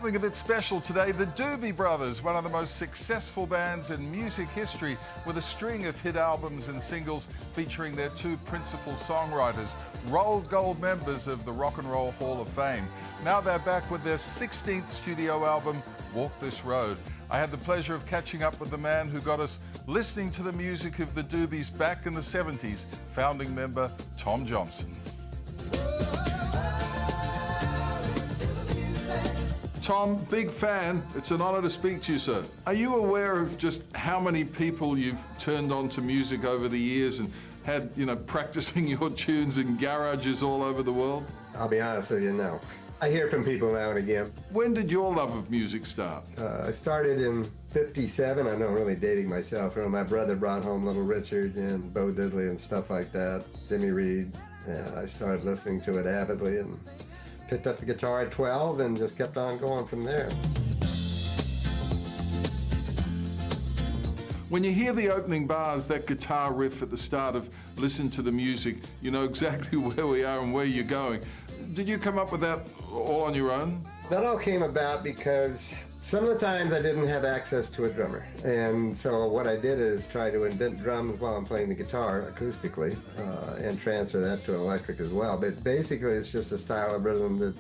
something a bit special today. The Doobie Brothers, one of the most successful bands in music history, with a string of hit albums and singles featuring their two principal songwriters, rolled gold members of the Rock and Roll Hall of Fame. Now they're back with their 16th studio album, Walk This Road. I had the pleasure of catching up with the man who got us listening to the music of the Doobies back in the 70s, founding member Tom Johnson. Tom, big fan. It's an honor to speak to you, sir. Are you aware of just how many people you've turned on to music over the years and had, practicing your tunes in garages all over the world? I'll be honest with you, no. I hear from people now and again. When did your love of music start? I started in '57. I know I'm really dating myself. My brother brought home Little Richard and Bo Diddley and stuff like that, Jimmy Reed, and I started listening to it avidly and picked up the guitar at 12 and just kept on going from there. When you hear the opening bars, that guitar riff at the start of Listen to the Music, you know exactly where we are and where you're going. Did you come up with that all on your own? That all came about because some of the times I didn't have access to a drummer. And so what I did is try to invent drums while I'm playing the guitar acoustically and transfer that to electric as well. But basically it's just a style of rhythm that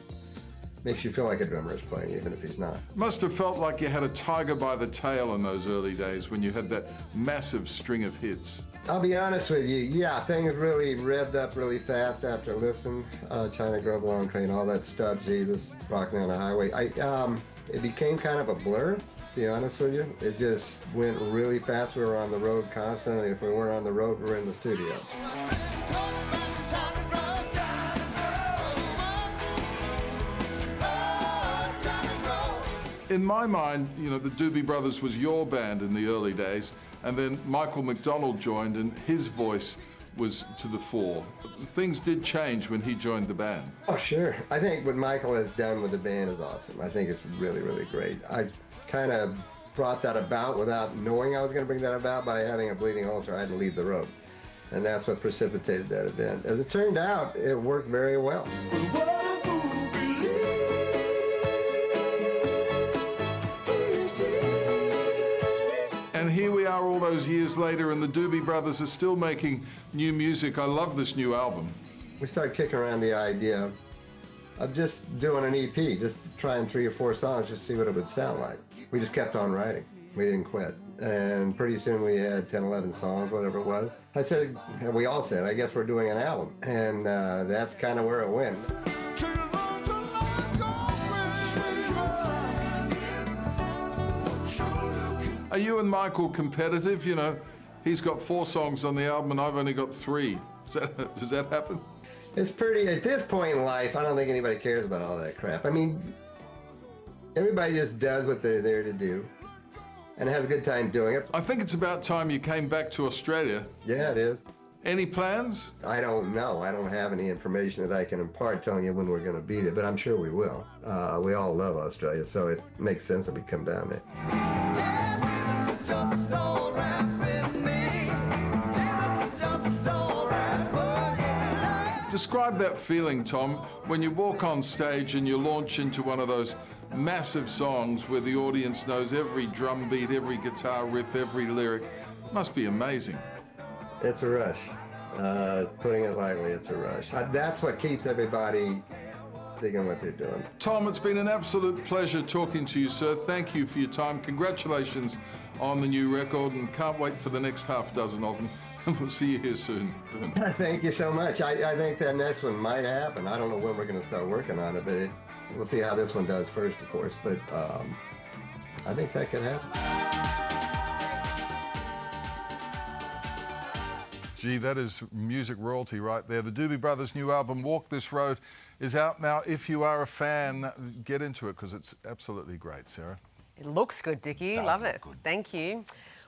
makes you feel like a drummer is playing, even if he's not. Must have felt like you had a tiger by the tail in those early days when you had that massive string of hits. I'll be honest with you, yeah, things really revved up really fast after Listen, China Grove, Long Train, all that stuff, Jesus, Rockin' on the Highway. It became kind of a blur, to be honest with you. It just went really fast. We were on the road constantly. If we weren't on the road, we were in the studio. In my mind, the Doobie Brothers was your band in the early days, and then Michael McDonald joined and his voice was to the fore. Things did change when he joined the band. Oh, sure. I think what Michael has done with the band is awesome. I think it's really, really great. I kind of brought that about without knowing I was going to bring that about by having a bleeding ulcer. I had to leave the road. And that's what precipitated that event. As it turned out, it worked very well. And here we are all those years later, and the Doobie Brothers are still making new music. I love this new album. We started kicking around the idea of just doing an EP, just trying 3 or 4 songs, just to see what it would sound like. We just kept on writing. We didn't quit. And pretty soon we had 10, 11 songs, whatever it was. I said, and we all said, I guess we're doing an album. And that's kind of where it went. Are you and Michael competitive? He's got 4 songs on the album and I've only got 3. Does that happen? It's pretty, at this point in life, I don't think anybody cares about all that crap. I mean, everybody just does what they're there to do and has a good time doing it. I think it's about time you came back to Australia. Yeah, it is. Any plans? I don't know. I don't have any information that I can impart telling you when we're going to be there, but I'm sure we will. We all love Australia, so it makes sense that we come down there. Describe that feeling, Tom, when you walk on stage and you launch into one of those massive songs where the audience knows every drum beat, every guitar riff, every lyric. It must be amazing. It's a rush. Putting it lightly, it's a rush. That's what keeps everybody digging what they're doing. Tom, it's been an absolute pleasure talking to you, sir. Thank you for your time. Congratulations on the new record, and can't wait for the next half dozen of them. And we'll see you here soon. Thank you so much. I think that next one might happen. I don't know when we're going to start working on it, but we'll see how this one does first, of course. But I think that could happen. Gee, that is music royalty right there. The Doobie Brothers' new album, Walk This Road, is out now. If you are a fan, get into it because it's absolutely great, Sarah. It looks good, Dickie. Love it. Thank you.